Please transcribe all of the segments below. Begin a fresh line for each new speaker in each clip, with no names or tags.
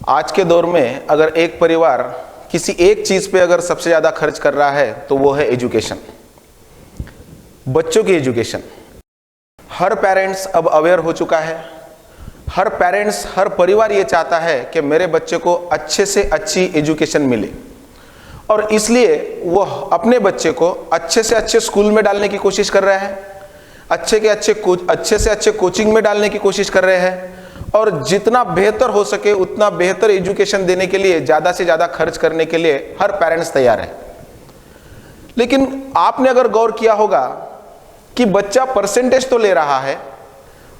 आज के दौर में अगर एक परिवार किसी एक चीज पे अगर सबसे ज्यादा खर्च कर रहा है तो वो है एजुकेशन, बच्चों की एजुकेशन। हर पेरेंट्स अब अवेयर हो चुका है, हर पेरेंट्स, हर परिवार ये चाहता है कि मेरे बच्चे को अच्छे से अच्छी एजुकेशन मिले और इसलिए वो अपने बच्चे को अच्छे से अच्छे स्कूल में डालने की कोशिश कर रहा है, अच्छे से अच्छे कोचिंग में डालने की कोशिश कर रहे हैं और जितना बेहतर हो सके उतना बेहतर एजुकेशन देने के लिए ज़्यादा से ज़्यादा खर्च करने के लिए हर पेरेंट्स तैयार है। लेकिन आपने अगर गौर किया होगा कि बच्चा परसेंटेज तो ले रहा है,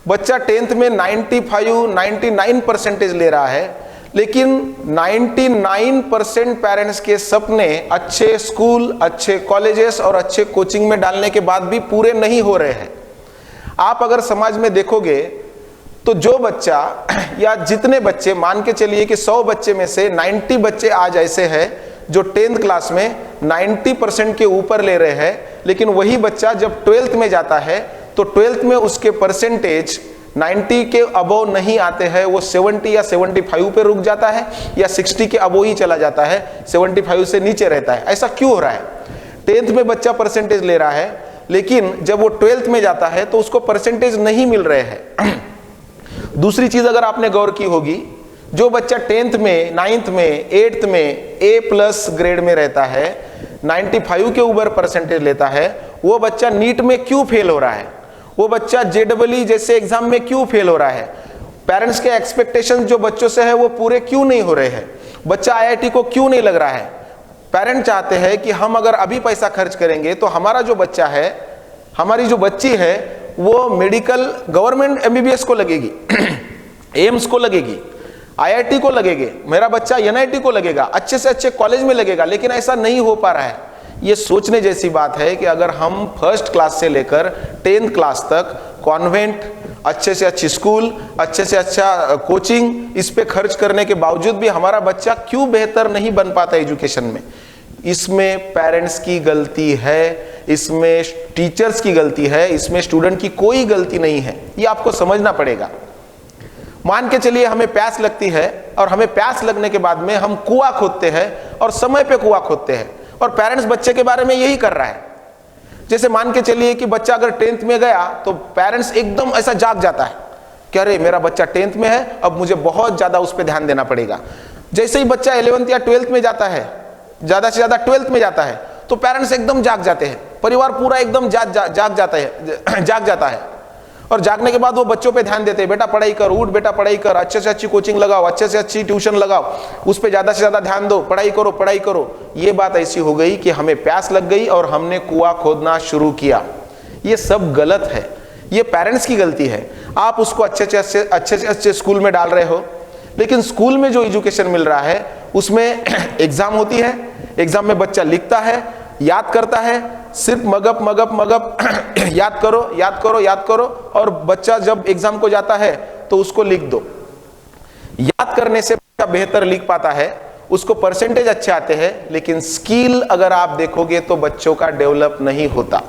बच्चा 10th में 99 परसेंटेज ले रहा है, लेकिन 99% पेरेंट्स के सपने अच्छे स्कूल, अच्छे कॉलेजेस और अच्छे कोचिंग में डालने के बाद भी पूरे नहीं हो रहे हैं। आप अगर समाज में देखोगे तो जो बच्चा या जितने बच्चे, मान के चलिए कि 100 बच्चे में से 90 बच्चे आज ऐसे हैं जो 10th क्लास में 90% के ऊपर ले रहे हैं, लेकिन वही बच्चा जब 12th में जाता है तो 12th में उसके परसेंटेज 90 के अबव नहीं आते हैं, वो 70 या 75 पे रुक जाता है या 60 के अबव ही चला जाता है, 75 से नीचे रहता है। ऐसा क्यों हो रहा है? 10th में बच्चा परसेंटेज ले रहा है, लेकिन जब वो 12th में जाता है तो उसको परसेंटेज नहीं मिल रहे हैं। दूसरी चीज अगर आपने गौर की होगी, जो बच्चा 10th में, 9th में, 8th में A+ ग्रेड में रहता है, 95 के ऊपर परसेंटेज लेता है, वो बच्चा नीट में क्यों फेल हो रहा है? वो बच्चा JEE जैसे एग्जाम में क्यों फेल हो रहा है? पेरेंट्स के एक्सपेक्टेशंस जो बच्चों से है वो पूरे क्यों नहीं हो रहे हैं? बच्चा IIT को क्यों नहीं लग रहा है? पेरेंट चाहते हैं कि हम अगर अभी पैसा खर्च करेंगे तो हमारा जो बच्चा है, हमारी जो बच्ची है, वो मेडिकल गवर्नमेंट MBBS को लगेगी, एम्स को लगेगी, IIT को लगेगी, मेरा बच्चा NIT को लगेगा, अच्छे से अच्छे कॉलेज में लगेगा। लेकिन ऐसा नहीं हो पा रहा है। ये सोचने जैसी बात है कि अगर हम फर्स्ट क्लास से लेकर 10th क्लास तक कॉन्वेंट, अच्छे से अच्छी स्कूल, अच्छे से अच्छा कोचिंग, इस पे खर्च करने के बावजूद भी हमारा बच्चा क्यों बेहतर नहीं बन पाता एजुकेशन में? इसमें पेरेंट्स की गलती है, इसमें टीचर्स की गलती है, इसमें स्टूडेंट की कोई गलती नहीं है। ये आपको समझना पड़ेगा। मान के चलिए हमें प्यास लगती है और हमें प्यास लगने के बाद में हम कुआं खोदते हैं और समय पे कुआं खोदते हैं, और पेरेंट्स बच्चे के बारे में यही कर रहा है। जैसे मान के चलिए कि बच्चा अगर 10th में गया तो पेरेंट्स एकदम ऐसा जाग जाता है कि अरे मेरा बच्चा 10th में है, अब मुझे बहुत ज्यादा उस पर ध्यान देना पड़ेगा। जैसे ही बच्चा 11th या 12th में जाता है, ज्यादा से ज्यादा 12th में जाता है, तो पेरेंट्स एकदम जाग जाते हैं, परिवार पूरा एकदम जाग जाता है और जागने के बाद वो बच्चों पे ध्यान देते हैं, बेटा पढ़ाई कर, उठ बेटा पढ़ाई कर, अच्छे से अच्छी कोचिंग लगाओ, अच्छे से अच्छी ट्यूशन लगाओ, उस पे ज्यादा से ज्यादा ध्यान दो, पढ़ाई करो। ये बात ऐसी हो गई कि हमें प्यास लग गई और हमने कुआं खोदना शुरू किया। ये सब गलत है, ये पेरेंट्स की गलती है। आप उसको अच्छे से अच्छे स्कूल में डाल रहे हो, लेकिन स्कूल में जो एजुकेशन मिल रहा है उसमें एग्जाम होती है, एग्जाम में बच्चा लिखता है, याद करता है, सिर्फ मगप याद करो, और बच्चा जब एग्जाम को जाता है तो उसको लिख दो। याद करने से बच्चा बेहतर लिख पाता है, उसको परसेंटेज अच्छे आते हैं, लेकिन स्किल अगर आप देखोगे तो बच्चों का डेवलप नहीं होता।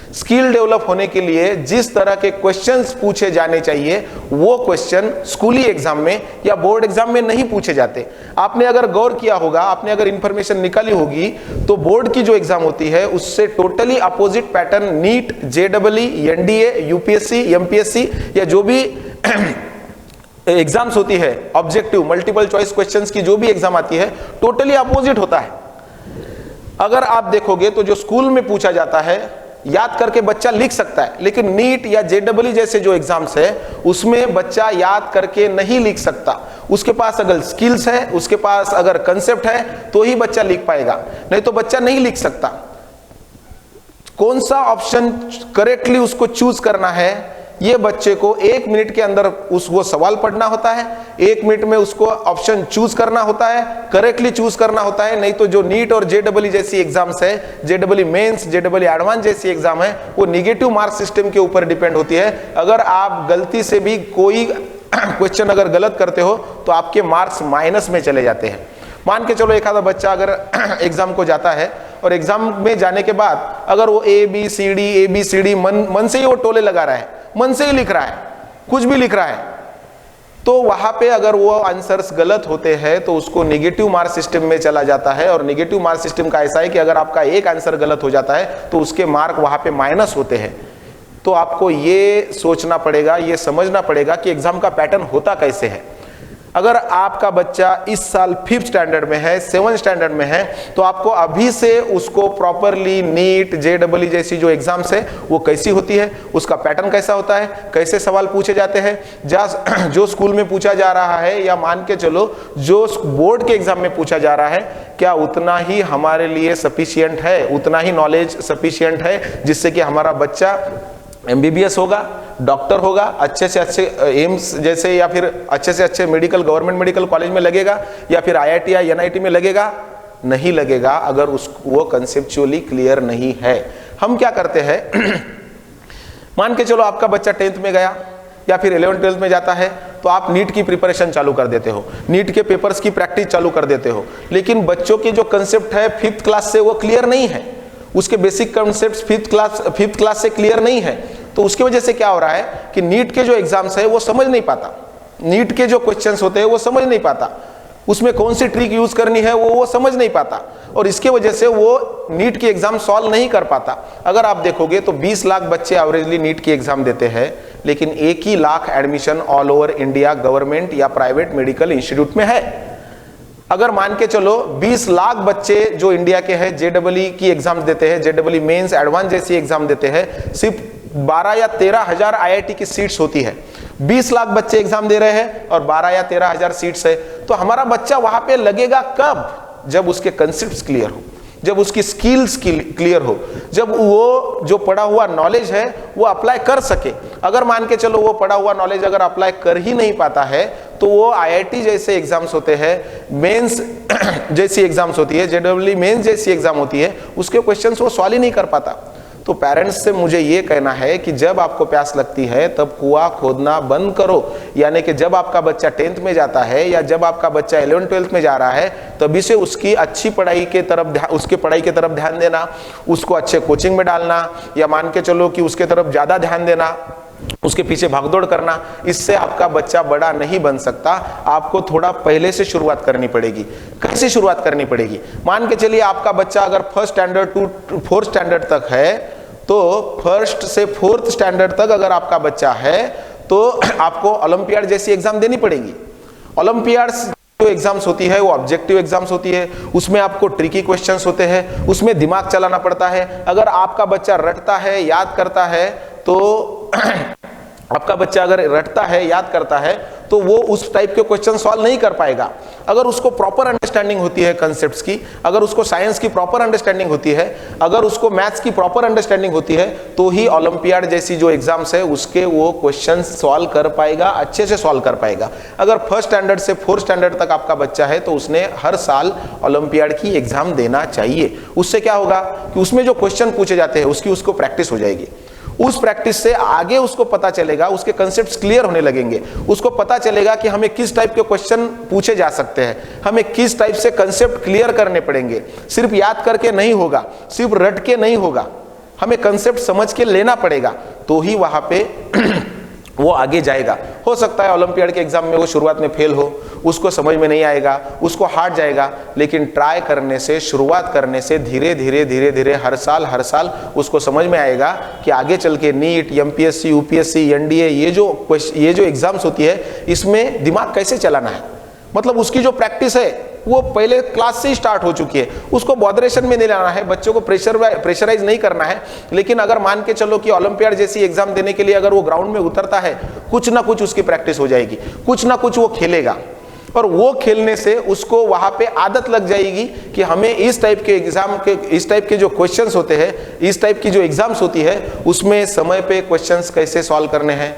स्किल डेवलप होने के लिए जिस तरह के क्वेश्चंस पूछे जाने चाहिए वो क्वेश्चन स्कूली एग्जाम में या बोर्ड एग्जाम में नहीं पूछे जाते। आपने अगर गौर किया होगा, आपने अगर इंफॉर्मेशन निकाली होगी, तो बोर्ड की जो एग्जाम होती है उससे totally opposite pattern NEET, JEE, NDA, UPSC, MPSC या जो भी एग्जाम्स होती है, ऑब्जेक्टिव मल्टीपल चॉइस क्वेश्चंस की जो भी एग्जाम आती है, टोटली अपोजिट होता है। अगर आप देखोगे तो जो स्कूल में पूछा जाता है याद करके बच्चा लिख सकता है, लेकिन नीट या JEE जैसे जो एग्जाम्स है उसमें बच्चा याद करके नहीं लिख सकता। उसके पास अगर स्किल्स है, उसके पास अगर कंसेप्ट है तो ही बच्चा लिख पाएगा, नहीं तो बच्चा नहीं लिख सकता। कौन सा ऑप्शन करेक्टली उसको चूज करना है, ये बच्चे को 1 मिनट के अंदर वो सवाल पढ़ना होता है, 1 मिनट में उसको ऑप्शन चूज करना होता है, करेक्टली चूज करना होता है। नहीं तो जो नीट और JEE जैसी एग्जाम्स है, JEE मेंस, JEE एडवांस जैसी एग्जाम है, वो निगेटिव मार्क सिस्टम के ऊपर डिपेंड होती है। अगर आप गलती से भी कोई क्वेश्चन अगर गलत करते हो तो आपके मार्क्स माइनस में चले जाते हैं। मान के चलो एक आधा बच्चा अगर एग्जाम को जाता है और एग्जाम में जाने के बाद अगर वो ABCD मन से ही वो टोले लगा रहा है, मन से ही लिख रहा है, कुछ भी लिख रहा है, तो वहां पे अगर वो आंसर्स गलत होते हैं तो उसको नेगेटिव मार्क सिस्टम में चला जाता है। और नेगेटिव मार्क सिस्टम का ऐसा है कि अगर आपका एक आंसर गलत हो जाता है तो उसके मार्क वहां पे माइनस होते हैं। तो आपको ये सोचना पड़ेगा, ये समझना पड़ेगा कि एग्जाम का पैटर्न होता कैसे है। अगर आपका बच्चा इस साल 5th स्टैंडर्ड में है, 7th स्टैंडर्ड में है, तो आपको अभी से उसको प्रॉपरली नीट, JEE जैसी जो एग्जाम्स है वो कैसी होती है, उसका पैटर्न कैसा होता है, कैसे सवाल पूछे जाते हैं, जो स्कूल में पूछा जा रहा है या मान के चलो जो बोर्ड के एग्जाम में पूछा जा रहा है, क्या उतना ही हमारे लिए सफिशियंट है, उतना ही नॉलेज सफिशियंट है जिससे कि हमारा बच्चा MBBS होगा, डॉक्टर होगा, अच्छे से अच्छे एम्स जैसे या फिर अच्छे से अच्छे मेडिकल, गवर्नमेंट मेडिकल कॉलेज में लगेगा या फिर IIT या NIT में लगेगा? नहीं लगेगा अगर वो कंसेप्चुअली क्लियर नहीं है। हम क्या करते हैं मान के चलो आपका बच्चा 10th में गया या फिर 11th 12th में जाता है, तो आप नीट की प्रिपरेशन चालू कर देते हो, नीट के पेपर्स की प्रैक्टिस चालू कर देते हो, लेकिन बच्चों की जो कंसेप्ट है 5th क्लास से वो क्लियर नहीं है, उसके बेसिक कॉन्सेप्ट्स 5th क्लास से क्लियर नहीं है। तो उसकी वजह से क्या हो रहा है कि नीट के जो एग्जाम्स है वो समझ नहीं पाता, नीट के जो क्वेश्चंस होते हैं वो समझ नहीं पाता, उसमें कौन सी ट्रिक यूज करनी है वो समझ नहीं पाता, और इसके वजह से वो नीट की एग्जाम सॉल्व नहीं कर पाता। अगर आप देखोगे तो 20 लाख बच्चे एवरेजली नीट की एग्जाम देते हैं, लेकिन 1 ही lakh admission all over India government या प्राइवेट मेडिकल इंस्टीट्यूट में है। अगर मान के चलो 20 लाख बच्चे जो इंडिया के हैं JEE की एग्जाम देते हैं, JEE मेंस एडवांस जैसी एग्जाम देते हैं, सिर्फ 12 या 13 हजार IIT की सीट्स होती है। 20 लाख बच्चे एग्जाम दे रहे हैं और 12 या 13 हजार सीट्स है, तो हमारा बच्चा वहां पे लगेगा कब? जब उसके कंसेप्ट्स क्लियर हो, जब उसकी स्किल्स क्लियर हो, जब वो जो पढ़ा हुआ नॉलेज है वो अप्लाई कर सके। अगर मान के चलो वो पढ़ा हुआ नॉलेज अगर अप्लाई कर ही नहीं पाता है, तो वो IIT जैसे एग्जाम्स होते हैं, मेंस जैसी एग्जाम्स होती है, JEE मेंस जैसी एग्जाम होती है, उसके क्वेश्चंस वो सॉल्व ही नहीं कर पाता। तो पेरेंट्स से मुझे ये कहना है कि जब आपको प्यास लगती है तब कुआं खोदना बंद करो, यानी कि जब आपका बच्चा 10th में जाता है या जब आपका बच्चा 11th 12th में जा रहा है, तभी से उसकी अच्छी पढ़ाई के तरफ, उसके पढ़ाई के तरफ ध्यान देना, उसको अच्छे कोचिंग में डालना, या मान के चलो कि उसके तरफ ज्यादा ध्यान देना, उसके पीछे भागदौड़ करना, इससे आपका बच्चा बड़ा नहीं बन सकता। आपको थोड़ा पहले से शुरुआत करनी पड़ेगी। कैसे शुरुआत करनी पड़ेगी? मान के चलिए आपका बच्चा अगर 1st standard to 4th standard तक है, तो 1st से 4th स्टैंडर्ड तक अगर आपका बच्चा है तो आपको ओलंपियाड जैसी एग्जाम देनी पड़ेगी। ओलंपियाड्स जो एग्जाम्स होती है वो ऑब्जेक्टिव एग्जाम्स होती है, उसमें आपको ट्रिकी क्वेश्चंस होते हैं, उसमें दिमाग चलाना पड़ता है। अगर आपका बच्चा रटता है, याद करता है, तो आपका बच्चा अगर रटता है, याद करता है, तो वो उस टाइप के क्वेश्चन सॉल्व नहीं कर पाएगा। अगर उसको प्रॉपर अंडरस्टैंडिंग होती है कंसेप्ट्स की, अगर उसको साइंस की प्रॉपर अंडरस्टैंडिंग होती है, अगर उसको मैथ्स की प्रॉपर अंडरस्टैंडिंग होती है, तो ही ओलंपियाड जैसी जो एग्जाम्स है उसके वो क्वेश्चन सॉल्व कर पाएगा, अच्छे से सॉल्व कर पाएगा। अगर 1st स्टैंडर्ड से 4th स्टैंडर्ड तक आपका बच्चा है तो उसने हर साल ओलंपियाड की एग्जाम देना चाहिए। उससे क्या होगा कि उसमें जो क्वेश्चन पूछे जाते हैं उसको प्रैक्टिस हो जाएगी। उस प्रैक्टिस से आगे उसको पता चलेगा, उसके कंसेप्ट्स क्लियर होने लगेंगे, उसको पता चलेगा कि हमें किस टाइप के क्वेश्चन पूछे जा सकते हैं, हमें किस टाइप से कंसेप्ट क्लियर करने पड़ेंगे। सिर्फ याद करके नहीं होगा, सिर्फ रट के नहीं होगा, हमें कंसेप्ट समझ के लेना पड़ेगा, तो ही वहां पे वो आगे जाएगा। हो सकता है ओलंपियाड के एग्जाम में वो शुरुआत में फेल हो, उसको समझ में नहीं आएगा, उसको हार्ड जाएगा, लेकिन ट्राई करने से, शुरुआत करने से धीरे धीरे धीरे धीरे हर साल उसको समझ में आएगा कि आगे चल के नीट, MPSC, UPSC, NDA ये जो एग्जाम्स होती है इसमें दिमाग कैसे चलाना है। मतलब उसकी जो प्रैक्टिस है वो पहले क्लास से ही स्टार्ट हो चुकी है। उसको बॉदरेशन में नहीं लाना है, बच्चों को प्रेशराइज नहीं करना है। लेकिन अगर मान के चलो कि ओलंपियाड जैसी एग्जाम देने के लिए अगर वो ग्राउंड में उतरता है, कुछ ना कुछ उसकी प्रैक्टिस हो जाएगी, कुछ ना कुछ वो खेलेगा, और वो खेलने से उसको वहां पे आदत लग जाएगी कि हमें इस टाइप के एग्जाम के, इस टाइप के जो क्वेश्चंस होते हैं, इस टाइप की जो एग्जाम्स होती है उसमें समय पे क्वेश्चंस कैसे सॉल्व करने हैं,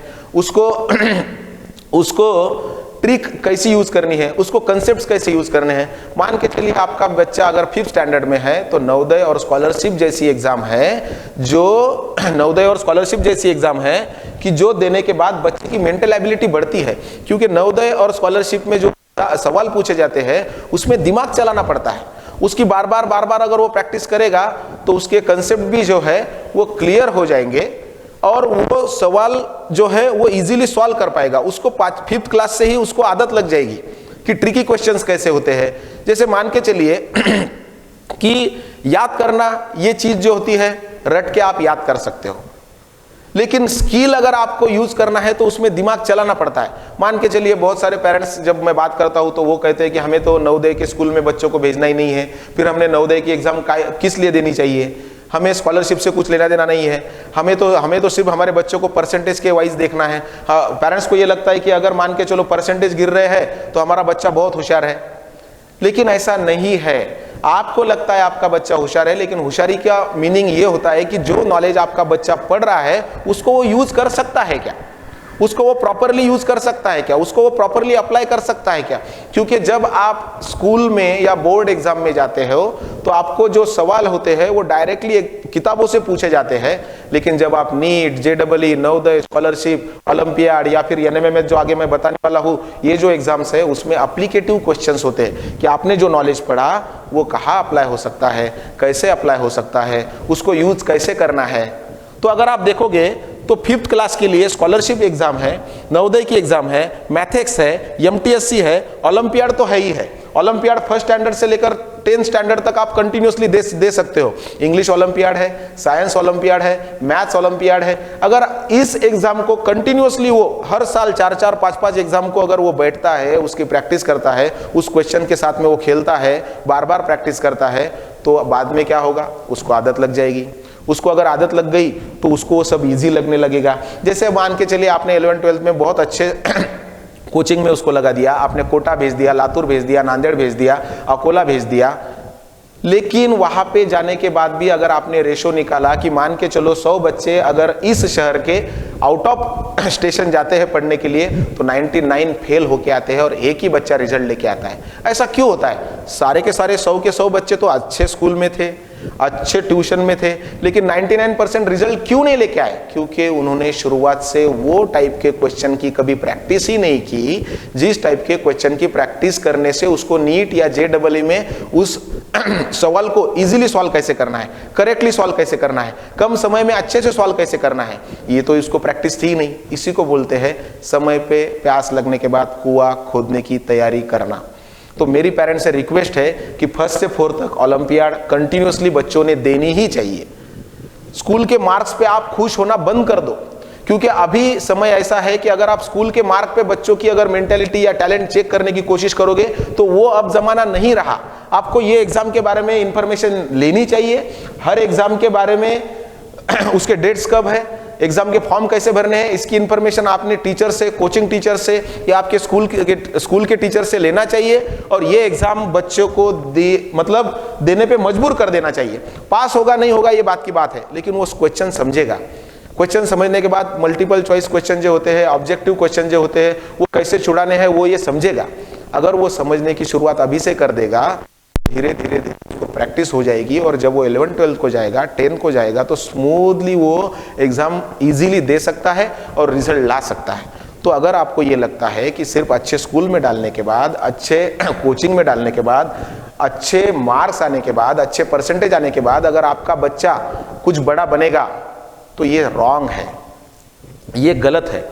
उसको ट्रिक कैसी यूज करनी है, उसको कंसेप्ट्स कैसे यूज करने हैं। मान के चलिए आपका बच्चा अगर 5th स्टैंडर्ड में है तो नवोदय और स्कॉलरशिप जैसी एग्जाम है, जो नवोदय और स्कॉलरशिप जैसी एग्जाम है कि जो देने के बाद बच्चे की मेंटल एबिलिटी बढ़ती है, क्योंकि नवोदय और स्कॉलरशिप में जो सवाल पूछे जाते हैं उसमें दिमाग चलाना पड़ता है। उसकी बार बार अगर वो प्रैक्टिस करेगा तो उसके कंसेप्ट भी जो है वो क्लियर हो जाएंगे, और वो सवाल जो है वो इजीली सॉल्व कर पाएगा। उसको 5th क्लास से ही उसको आदत लग जाएगी कि ट्रिकी क्वेश्चंस कैसे होते हैं। जैसे मान के चलिए कि याद करना ये चीज जो होती है रट के आप याद कर सकते हो, लेकिन स्किल अगर आपको यूज करना है तो उसमें दिमाग चलाना पड़ता है। मान के चलिए बहुत सारे पेरेंट्स जब मैं बात करता हूं तो वो कहते हैं कि हमें तो नवोदय के स्कूल में बच्चों को भेजना ही नहीं है, फिर हमने नवोदय की एग्जाम किस लिए देनी चाहिए, हमें स्कॉलरशिप से कुछ लेना देना नहीं है, हमें तो सिर्फ हमारे बच्चों को परसेंटेज के वाइज देखना है। पेरेंट्स को ये लगता है कि अगर मान के चलो परसेंटेज गिर रहे हैं तो हमारा बच्चा बहुत होशियार है, लेकिन ऐसा नहीं है। आपको लगता है आपका बच्चा होशियार है, लेकिन होशियारी का मीनिंग ये होता है कि जो नॉलेज आपका बच्चा पढ़ रहा है उसको वो यूज कर सकता है क्या, उसको वो प्रॉपरली यूज कर सकता है क्या, उसको वो प्रॉपरली अप्लाई कर सकता है क्या। क्योंकि जब आप स्कूल में या बोर्ड एग्जाम में जाते हो तो आपको जो सवाल होते हैं वो डायरेक्टली किताबों से पूछे जाते हैं, लेकिन जब आप NEET, JEE, Navodaya, scholarship, Olympiad या फिर एनएमएमएस जो आगे मैं बताने वाला हूँ, ये जो एग्जाम्स है उसमें एप्लीकेटिव क्वेश्चंस होते हैं कि आपने जो नॉलेज पढ़ा वो कहाँ अप्लाई हो सकता है, कैसे अप्लाई हो सकता है, उसको यूज कैसे करना है। तो अगर आप देखोगे तो 5th क्लास के लिए स्कॉलरशिप एग्जाम है, नवोदय की एग्जाम है, मैथ्स है, एमटीएससी है, ओलंपियाड तो है ही है। ओलंपियाड 1st स्टैंडर्ड से लेकर 10th स्टैंडर्ड तक आप कंटिन्यूअसली दे सकते हो। इंग्लिश ओलंपियाड है, साइंस ओलंपियाड है, मैथ्स ओलंपियाड है। अगर इस एग्जाम को कंटिन्यूअसली वो हर साल 4-4, 5-5 एग्जाम को अगर वो बैठता है, उसकी प्रैक्टिस करता है, उस क्वेश्चन के साथ में वो खेलता है, बार बार प्रैक्टिस करता है, तो बाद में क्या होगा, उसको आदत लग जाएगी। उसको अगर आदत लग गई तो उसको वो सब इजी लगने लगेगा। जैसे मान के चलिए आपने 11th-12th में बहुत अच्छे कोचिंग में उसको लगा दिया, आपने कोटा भेज दिया, लातूर भेज दिया, नांदेड़ भेज दिया, अकोला भेज दिया, लेकिन वहां पे जाने के बाद भी अगर आपने रेशो निकाला कि मान के चलो 100 बच्चे अगर इस शहर के आउट ऑफ स्टेशन जाते हैं पढ़ने के लिए तो 99 फेल होके आते हैं और एक ही बच्चा रिजल्ट लेके आता है। ऐसा क्यों होता है? सारे के सारे 100 के 100 बच्चे तो अच्छे स्कूल में थे, अच्छे ट्यूशन में थे, लेकिन 99% रिजल्ट क्यों नहीं लेके आए? क्योंकि उन्होंने शुरुआत से वो टाइप के क्वेश्चन की कभी प्रैक्टिस ही नहीं की, जिस टाइप के क्वेश्चन की प्रैक्टिस करने से उसको नीट या जेईई में उस सवाल को इजीली सॉल्व कैसे करना है, करेक्टली सॉल्व कैसे करना है, कम समय में अच्छे से सॉल्व कैसे करना है, ये तो इसको प्रैक्टिस थी नहीं। इसी को बोलते हैं समय पे प्यास लगने के बाद कुआं खोदने की तैयारी करना। तो मेरी पेरेंट्स से रिक्वेस्ट है कि 1st से 4th तक ओलंपियाड कंटिन्यूअसली बच्चों ने देनी ही चाहिए। स्कूल के मार्क्स पे आप खुश होना बंद कर दो, क्योंकि अभी समय ऐसा है कि अगर आप स्कूल के मार्क पे बच्चों की अगर मेंटेलिटी या टैलेंट चेक करने की कोशिश करोगे तो वो अब जमाना नहीं रहा। आपको ये एग्जाम के बारे में इंफॉर्मेशन लेनी चाहिए, हर एग्जाम के बारे में उसके डेट्स कब है, एग्जाम के फॉर्म कैसे भरने हैं, इसकी इंफॉर्मेशन आपने टीचर से, कोचिंग टीचर से या आपके स्कूल के टीचर से लेना चाहिए और ये एग्जाम बच्चों को देने पे मजबूर कर देना चाहिए। पास होगा नहीं होगा ये बात की बात है, लेकिन वो क्वेश्चन समझेगा। क्वेश्चन समझने के बाद मल्टीपल चॉइस क्वेश्चन जो होते हैं, ऑब्जेक्टिव क्वेश्चन जो होते हैं, वो कैसे छुड़ाने हैं वो ये समझेगा। अगर वो समझने की शुरुआत अभी से कर देगा, धीरे धीरे उसको प्रैक्टिस हो जाएगी और जब वो 11th-12th को जाएगा, 10th को जाएगा तो स्मूथली वो एग्जाम इजीली दे सकता है और रिजल्ट ला सकता है। तो अगर आपको ये लगता है कि सिर्फ अच्छे स्कूल में डालने के बाद, अच्छे कोचिंग में डालने के बाद, अच्छे मार्क्स आने के बाद, अच्छे परसेंटेज आने के बाद अगर आपका बच्चा कुछ बड़ा बनेगा तो ये रॉन्ग है, ये गलत है।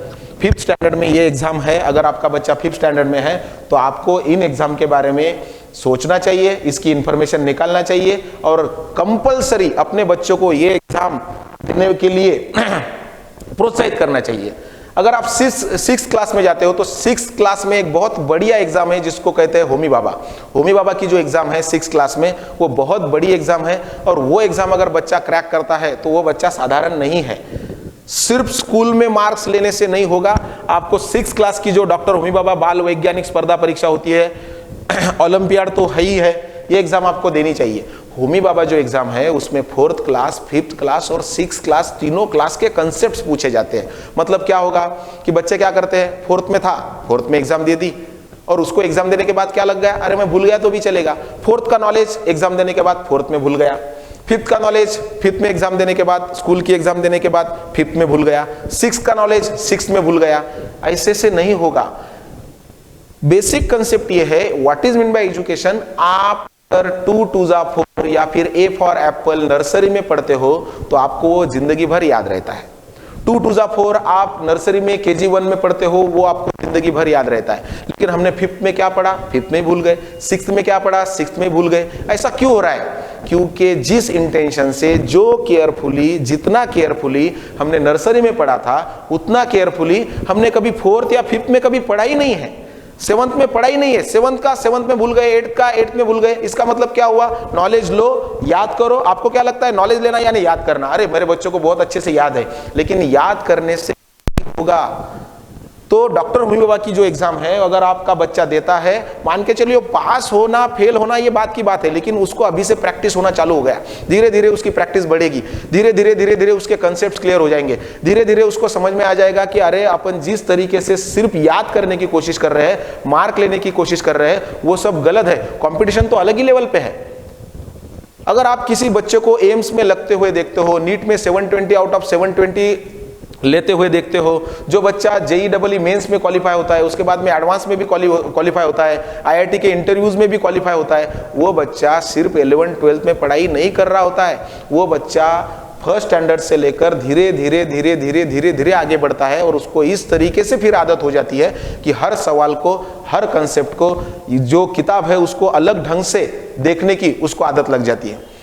5th स्टैंडर्ड में ये एग्जाम है, अगर आपका बच्चा 5th स्टैंडर्ड में है तो आपको इन एग्जाम के बारे में सोचना चाहिए, इसकी इंफॉर्मेशन निकालना चाहिए और कंपलसरी अपने बच्चों को ये एग्जाम देने के लिए प्रोत्साहित करना चाहिए। अगर आप 6th क्लास में जाते हो तो 6th क्लास में एक बहुत बढ़िया एग्जाम है जिसको कहते हैं होमी बाबा। होमी बाबा की जो एग्जाम है 6th क्लास में, वो बहुत बड़ी एग्जाम है और वो एग्जाम अगर बच्चा क्रैक करता है तो वो बच्चा साधारण नहीं है। सिर्फ स्कूल में मार्क्स लेने से नहीं होगा, आपको 6th क्लास की जो डॉक्टर होमी बाबा बाल वैज्ञानिक स्पर्धा परीक्षा होती है, ओलंपियाड तो है ही है, ये एग्जाम आपको देनी चाहिए। होमी बाबा जो एग्जाम है उसमें 4th क्लास, 5th क्लास और 6th क्लास तीनों क्लास के कंसेप्ट पूछे जाते हैं। मतलब क्या होगा कि बच्चे क्या करते हैं, 4th में था, 4th में एग्जाम दे दी और उसको एग्जाम देने के बाद क्या लग गया, अरे मैं भूल गया तो भी चलेगा। 4th का नॉलेज एग्जाम देने के बाद 4th में भूल गया, 5th का नॉलेज 5th में एग्जाम देने के बाद, स्कूल की एग्जाम देने के बाद 5th में भूल गया, 6th का नॉलेज 6th में भूल गया। ऐसे से नहीं होगा। बेसिक कंसेप्ट ये है, what is mean by education. आप अगर 2 2 4 या फिर A फॉर एप्पल नर्सरी में पढ़ते हो तो आपको वो जिंदगी भर याद रहता है। 2 2 4 आप नर्सरी में KG 1 में पढ़ते हो, वो आपको जिंदगी भर याद रहता है। लेकिन हमने 5th में क्या पढ़ा, 5th में भूल गए, 6th में क्या पढ़ा, 6th में भूल गए। ऐसा क्यों हो रहा है? क्योंकि जिस इंटेंशन से, जो केयरफुली, जितना केयरफुली हमने नर्सरी में पढ़ा था, उतना केयरफुली हमने कभी 4th या 5th में कभी पढ़ा ही नहीं है। 7th में पढ़ा ही नहीं है। 7th में भूल गए, 8th का 8th में भूल गए। इसका मतलब क्या हुआ? नॉलेज लो, याद करो। आपको क्या लगता है नॉलेज लेना यानी याद करना? अरे मेरे बच्चों को बहुत अच्छे से याद है, लेकिन याद करने से होगा। तो डॉक्टर होमी बाबा की जो एग्जाम है, अगर आपका बच्चा देता है, मान के चलिए पास होना फेल होना ये बात की बात है, लेकिन उसको अभी से प्रैक्टिस होना चालू हो गया। धीरे धीरे उसकी प्रैक्टिस बढ़ेगी, धीरे धीरे उसके कंसेप्ट क्लियर हो जाएंगे, धीरे धीरे उसको समझ में आ जाएगा कि अरे अपन जिस तरीके से सिर्फ याद करने की कोशिश कर रहे हैं, मार्क लेने की कोशिश कर रहे हैं, वो सब गलत है। कंपटीशन तो अलग ही लेवल पे है। अगर आप किसी बच्चे को एम्स में लगते हुए देखते हो, नीट में 720 आउट ऑफ 720 लेते हुए देखते हो, जो बच्चा JEE मेंस में क्वालिफाई होता है, उसके बाद में एडवांस में भी क्वालिफाई होता है, IIT के इंटरव्यूज में भी क्वालिफाई होता है, वो बच्चा सिर्फ 11th 12th में पढ़ाई नहीं कर रहा होता है। वो बच्चा फर्स्ट स्टैंडर्ड से लेकर धीरे धीरे आगे बढ़ता है, और उसको इस तरीके से फिर आदत हो जाती है कि हर सवाल को, हर कंसेप्ट को, जो किताब है उसको अलग ढंग से देखने की उसको आदत लग जाती है।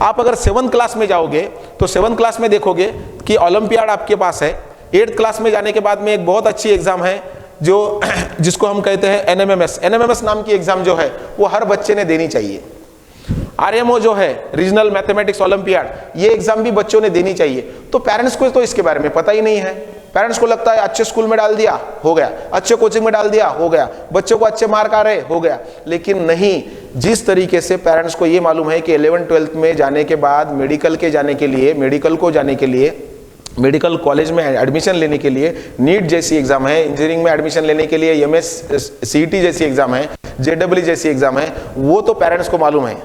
आप अगर 7th क्लास में जाओगे तो 7th क्लास में देखोगे कि ओलंपियाड आपके पास है। 8th क्लास में जाने के बाद में एक बहुत अच्छी एग्जाम है जो जिसको हम कहते हैं NMMS नाम की एग्जाम जो है वो हर बच्चे ने देनी चाहिए। RMO जो है, रीजनल मैथमेटिक्स ओलंपियाड, ये एग्जाम भी बच्चों ने देनी चाहिए। तो पेरेंट्स को तो इसके बारे में पता ही नहीं है। पेरेंट्स को लगता है अच्छे स्कूल में डाल दिया, हो गया, अच्छे कोचिंग में डाल दिया, हो गया, बच्चों को अच्छे मार्क आ रहे, हो गया। लेकिन नहीं, जिस तरीके से पेरेंट्स को ये मालूम है कि 11th 12th में जाने के बाद मेडिकल को जाने के लिए, मेडिकल कॉलेज में एडमिशन लेने के लिए नीट जैसी एग्जाम है, इंजीनियरिंग में एडमिशन लेने के लिए MS CET जैसी एग्जाम है, JEE जैसी एग्जाम है, वो तो पेरेंट्स को मालूम है।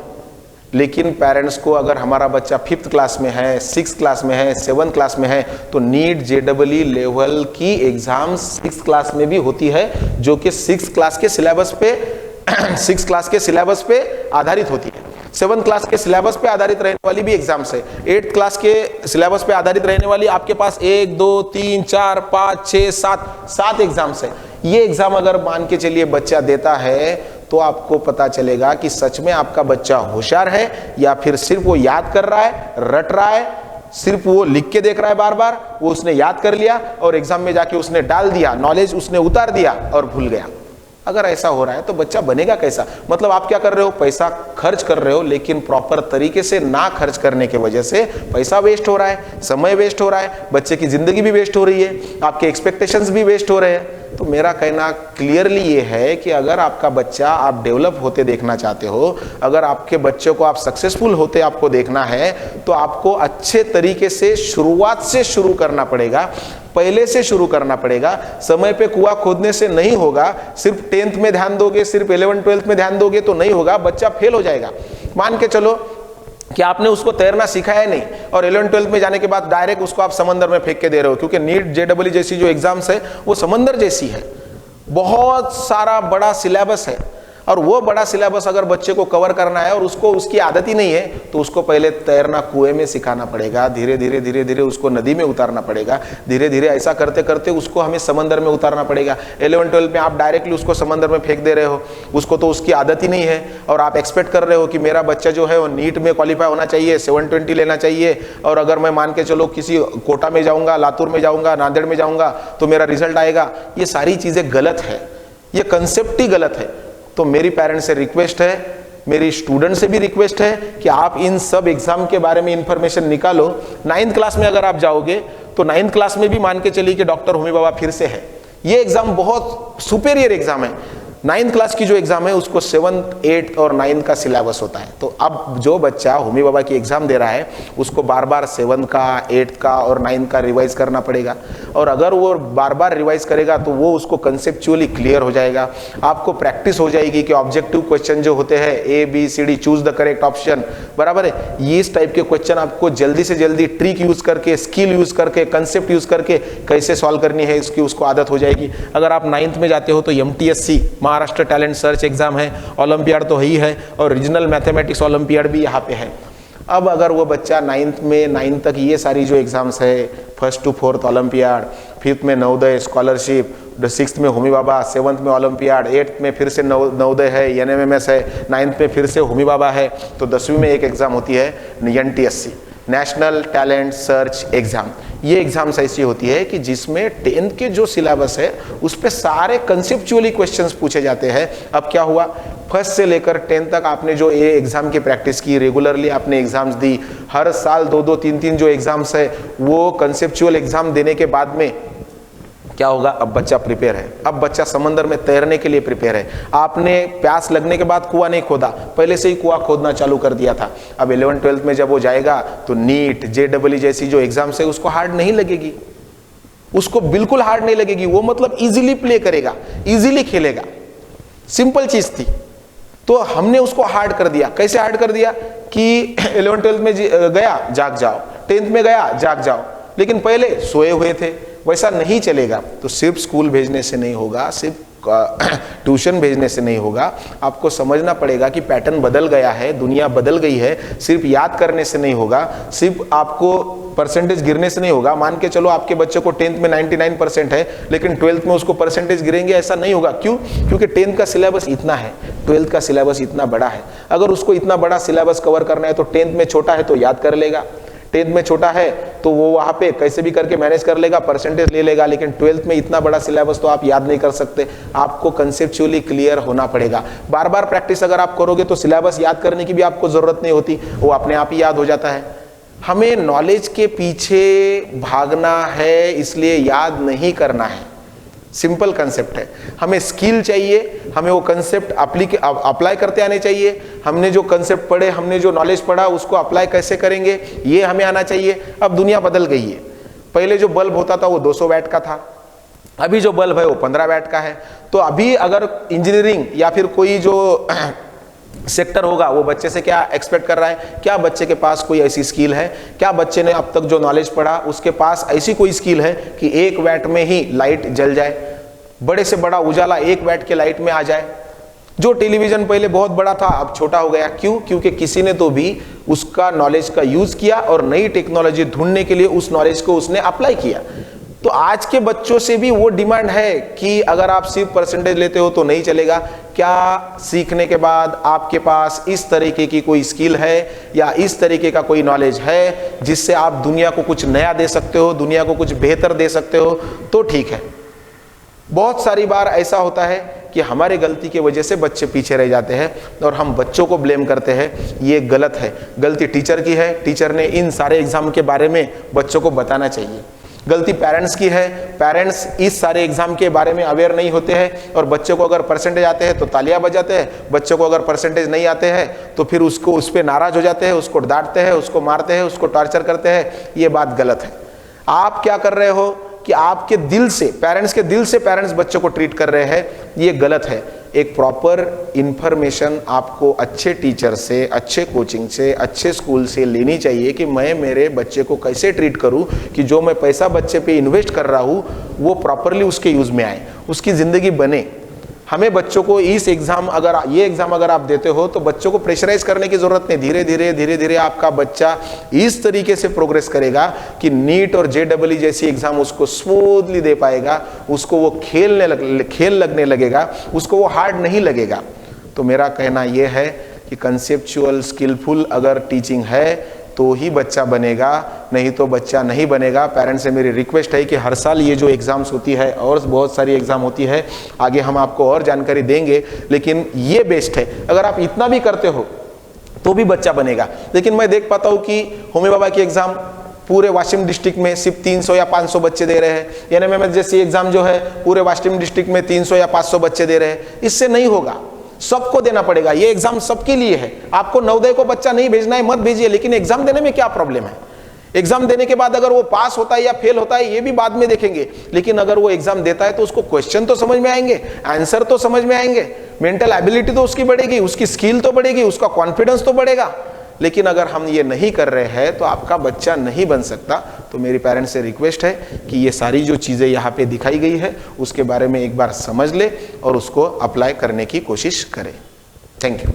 लेकिन पेरेंट्स को अगर हमारा बच्चा 5th क्लास में है, 6th क्लास में है, 7th क्लास में है, तो नीट JEE लेवल की एग्जाम 6th क्लास में भी होती है, जो कि 6th क्लास के सिलेबस पे आधारित होती है। 7th क्लास के सिलेबस पे आधारित रहने वाली भी एग्जाम्स है। 8th क्लास के सिलेबस पे आधारित रहने वाली आपके पास 1 2 3 4 5 6 7 एग्जाम्स है। ये एग्जाम अगर मान के चलिए बच्चा देता है, तो आपको पता चलेगा कि सच में आपका बच्चा होशियार है या फिर सिर्फ वो याद कर रहा है, रट रहा है, सिर्फ वो लिख के देख रहा है बार बार, वो उसने याद कर लिया और एग्जाम में जाके उसने डाल दिया, नॉलेज उसने उतार दिया और भूल गया। अगर ऐसा हो रहा है तो बच्चा बनेगा कैसा? मतलब आप क्या कर रहे हो, पैसा खर्च कर रहे हो, लेकिन प्रॉपर तरीके से ना खर्च करने की वजह से पैसा वेस्ट हो रहा है, समय वेस्ट हो रहा है, बच्चे की जिंदगी भी वेस्ट हो रही है, आपके एक्सपेक्टेशंस भी वेस्ट हो रहे हैं। तो मेरा कहना क्लियरली ये है कि अगर आपका बच्चा आप डेवलप होते देखना चाहते हो, अगर आपके बच्चे को आप सक्सेसफुल होते आपको देखना है, तो आपको अच्छे तरीके से शुरुआत से शुरू करना पड़ेगा, पहले से शुरू करना पड़ेगा। समय पे कुआं खोदने से नहीं होगा, सिर्फ 10th में ध्यान दोगे, सिर्फ 11th 12th में ध्यान दोगे तो नहीं होगा, बच्चा फेल हो जाएगा। मान के चलो कि आपने उसको तैरना सिखाया नहीं और 11th 12th में जाने के बाद डायरेक्ट उसको आप समंदर में फेंक के दे रहे हो, क्योंकि नीट JEE जैसी जो एग्जाम्स है वो समंदर जैसी है, बहुत सारा बड़ा सिलेबस है, और वो बड़ा सिलेबस अगर बच्चे को कवर करना है और उसको उसकी आदत ही नहीं है, तो उसको पहले तैरना कुएं में सिखाना पड़ेगा, धीरे धीरे उसको नदी में उतारना पड़ेगा, धीरे धीरे ऐसा करते करते उसको हमें समंदर में उतारना पड़ेगा। 11th 12th में आप डायरेक्टली उसको समंदर में फेंक दे रहे हो, उसको तो उसकी आदत ही नहीं है, और आप एक्सपेक्ट कर रहे हो कि मेरा बच्चा जो है वो नीट में क्वालिफाई होना चाहिए, 720 लेना चाहिए, और अगर मैं मान के चलो किसी कोटा में जाऊंगा, लातूर में जाऊंगा, नांदेड़ में जाऊंगा तो मेरा रिजल्ट आएगा। ये सारी चीजें गलत है, ये कंसेप्ट ही गलत है। तो मेरी पेरेंट्स से रिक्वेस्ट है, मेरी स्टूडेंट से भी रिक्वेस्ट है कि आप इन सब एग्जाम के बारे में इंफॉर्मेशन निकालो। 9th क्लास में अगर आप जाओगे तो 9th क्लास में भी मान के चलिए कि डॉक्टर होमी बाबा फिर से है। ये एग्जाम बहुत सुपेरियर एग्जाम है। 9th क्लास की जो एग्जाम है उसको 7th 8th और 9th का सिलेबस होता है। तो अब जो बच्चा होमी बाबा की एग्जाम दे रहा है उसको बार बार 7th का, 8th का और 9th का रिवाइज करना पड़ेगा, और अगर वो बार बार रिवाइज करेगा तो वो उसको कंसेप्चुअली क्लियर हो जाएगा। आपको प्रैक्टिस हो जाएगी कि ऑब्जेक्टिव क्वेश्चन जो होते हैं ABCD choose the correct option, बराबर है, ये इस टाइप के क्वेश्चन आपको जल्दी से जल्दी ट्रिक यूज करके, स्किल यूज करके, कंसेप्ट यूज करके कैसे सॉल्व करनी है इसकी उसको आदत हो जाएगी। अगर आप 9th में जाते हो तो MTSC Maharashtra talent search exam है, ओलंपियाड तो ही है, और रीजनल मैथमेटिक्स ओलंपियाड भी यहाँ पे है। अब अगर वो बच्चा 9th में 9 तक ये सारी जो एग्जाम्स है, 1st to 4th olympiad, 5th में नवोदय स्कॉलरशिप, 6th में होमी बाबा, 7th में ओलंपियाड, 8th में फिर से नवोदय है, NMMS है, 9th में फिर से होमी बाबा है, तो 10वीं में एक एग्जाम होती है NTSC, national talent search exam. ये एग्जाम्स ऐसी होती है कि जिसमें 10th के जो सिलेबस है उस पे सारे कंसेप्चुअली क्वेश्चंस पूछे जाते हैं। अब क्या हुआ, 1st से लेकर 10th तक आपने जो ये एग्जाम की प्रैक्टिस की, रेगुलरली आपने एग्जाम्स दी, हर साल 2-2, 3-3 जो एग्जाम्स है वो कंसेप्चुअल एग्जाम देने के बाद में क्या होगा, अब बच्चा प्रिपेयर है, अब बच्चा समंदर में तैरने के लिए प्रिपेयर है। आपने प्यास लगने के बाद कुआं नहीं खोदा, पहले से ही कुआं खोदना चालू कर दिया था। अब 11th-12th में जब वो जाएगा तो नीट, JEE जैसी जो एग्जाम्स है उसको हार्ड नहीं लगेगी, उसको बिल्कुल हार्ड नहीं लगेगी। वो मतलब इजीली प्ले करेगा, इजीली खेलेगा, सिंपल चीज थी। तो हमने उसको हार्ड कर दिया। कैसे हार्ड कर दिया कि 11th-12th में गया जाग जाओ, 10th में गया जाग जाओ, लेकिन पहले सोए हुए थे। वैसा नहीं चलेगा। तो सिर्फ स्कूल भेजने से नहीं होगा, सिर्फ ट्यूशन भेजने से नहीं होगा, आपको समझना पड़ेगा कि पैटर्न बदल गया है, दुनिया बदल गई है। सिर्फ याद करने से नहीं होगा, सिर्फ आपको परसेंटेज गिरने से नहीं होगा। मान के चलो आपके बच्चे को 10th में 99% है, लेकिन 12th में उसको परसेंटेज गिरेंगे, ऐसा नहीं होगा। क्यों? क्योंकि 10th का सिलेबस इतना है, 12th का सिलेबस इतना बड़ा है। अगर उसको इतना बड़ा सिलेबस कवर करना है तो 10th में छोटा है तो याद कर लेगा, 10th में छोटा है तो वो वहां पे कैसे भी करके मैनेज कर लेगा, परसेंटेज ले लेगा। लेकिन 12th में इतना बड़ा सिलेबस तो आप याद नहीं कर सकते, आपको कंसेप्चुअली क्लियर होना पड़ेगा। बार बार प्रैक्टिस अगर आप करोगे तो सिलेबस याद करने की भी आपको जरूरत नहीं होती, वो अपने आप ही याद हो जाता है। हमें नॉलेज के पीछे भागना है, इसलिए याद नहीं करना है। सिंपल कंसेप्ट है। हमें स्किल चाहिए, हमें वो कंसेप्ट अप्लाई करते आने चाहिए। हमने जो कंसेप्ट पढ़े, हमने जो नॉलेज पढ़ा, उसको अप्लाई कैसे करेंगे ये हमें आना चाहिए। अब दुनिया बदल गई है। पहले जो बल्ब होता था वो 200 वैट का था, अभी जो बल्ब है वो 15 वैट का है। तो अभी अगर इंजीनियरिंग या फिर कोई जो सेक्टर होगा, वो बच्चे से क्या एक्सपेक्ट कर रहा है, क्या बच्चे के पास कोई ऐसी स्किल है, क्या बच्चे ने अब तक जो नॉलेज पढ़ा उसके पास ऐसी कोई स्किल है कि 1 वैट में ही लाइट जल जाए, बड़े से बड़ा उजाला 1 वैट के लाइट में आ जाए। जो टेलीविजन पहले बहुत बड़ा था अब छोटा हो गया। क्यों? क्योंकि किसी ने तो भी उसका नॉलेज का यूज किया और नई टेक्नोलॉजी ढूंढने के लिए उस नॉलेज को उसने अप्लाई किया। तो आज के बच्चों से भी वो डिमांड है कि अगर आप सिर्फ परसेंटेज लेते हो तो नहीं चलेगा। क्या सीखने के बाद आपके पास इस तरीके की कोई स्किल है या इस तरीके का कोई नॉलेज है जिससे आप दुनिया को कुछ नया दे सकते हो, दुनिया को कुछ बेहतर दे सकते हो, तो ठीक है। बहुत सारी बार ऐसा होता है कि हमारी गलती की वजह से बच्चे पीछे रह जाते हैं और हम बच्चों को ब्लेम करते हैं। ये गलत है। गलती टीचर की है, टीचर ने इन सारे एग्जाम के बारे में बच्चों को बताना चाहिए। गलती पेरेंट्स की है, पेरेंट्स इस सारे एग्जाम के बारे में अवेयर नहीं होते हैं और बच्चों को अगर परसेंटेज आते हैं तो तालियां बजाते हैं, बच्चों को अगर परसेंटेज नहीं आते हैं तो फिर उसको उस पर नाराज हो जाते हैं, उसको डांटते हैं, उसको मारते हैं, उसको टॉर्चर करते हैं। ये बात गलत है। आप क्या कर रहे हो कि आपके दिल से, पेरेंट्स के दिल से पेरेंट्स बच्चों को ट्रीट कर रहे हैं, ये गलत है। एक प्रॉपर इंफॉर्मेशन आपको अच्छे टीचर से, अच्छे कोचिंग से, अच्छे स्कूल से लेनी चाहिए कि मैं मेरे बच्चे को कैसे ट्रीट करूं कि जो मैं पैसा बच्चे पे इन्वेस्ट कर रहा हूं वो प्रॉपरली उसके यूज में आए, उसकी जिंदगी बने। हमें बच्चों को इस एग्जाम, अगर ये एग्जाम अगर आप देते हो तो बच्चों को प्रेशराइज करने की जरूरत नहीं। धीरे धीरे आपका बच्चा इस तरीके से प्रोग्रेस करेगा कि नीट और JEE जैसी एग्जाम उसको स्मूथली दे पाएगा, उसको वो खेल लगने लगेगा, उसको वो हार्ड नहीं लगेगा। तो मेरा कहना यह है कि कंसेप्चुअल स्किलफुल अगर टीचिंग है तो ही बच्चा बनेगा, नहीं तो बच्चा नहीं बनेगा। पेरेंट्स से मेरी रिक्वेस्ट है कि हर साल ये जो एग्जाम्स होती है और बहुत सारी एग्जाम होती है, आगे हम आपको और जानकारी देंगे, लेकिन ये बेस्ट है। अगर आप इतना भी करते हो तो भी बच्चा बनेगा। लेकिन मैं देख पाता हूँ कि होमी बाबा की एग्जाम पूरे वाशिम डिस्ट्रिक्ट में सिर्फ 300 या 500 बच्चे दे रहे हैं। NMMS जैसी एग्जाम जो है पूरे वाशिम डिस्ट्रिक्ट में 300 या 500 बच्चे दे रहे हैं। इससे नहीं होगा, सबको देना पड़ेगा। ये एग्जाम सबके लिए है। आपको नवोदय को बच्चा नहीं भेजना है, मत भेजिए, लेकिन एग्जाम देने में क्या प्रॉब्लम है? एग्जाम देने के बाद अगर वो पास होता है या फेल होता है ये भी बाद में देखेंगे, लेकिन अगर वो एग्जाम देता है तो उसको क्वेश्चन तो समझ में आएंगे, आंसर तो समझ में आएंगे, मेंटल एबिलिटी तो उसकी बढ़ेगी, उसकी स्किल तो बढ़ेगी, उसका कॉन्फिडेंस तो बढ़ेगा। लेकिन अगर हम ये नहीं कर रहे हैं तो आपका बच्चा नहीं बन सकता। तो मेरी पेरेंट्स से रिक्वेस्ट है कि ये सारी जो चीज़ें यहाँ पे दिखाई गई है उसके बारे में एक बार समझ ले और उसको अप्लाई करने की कोशिश करें। Thank you.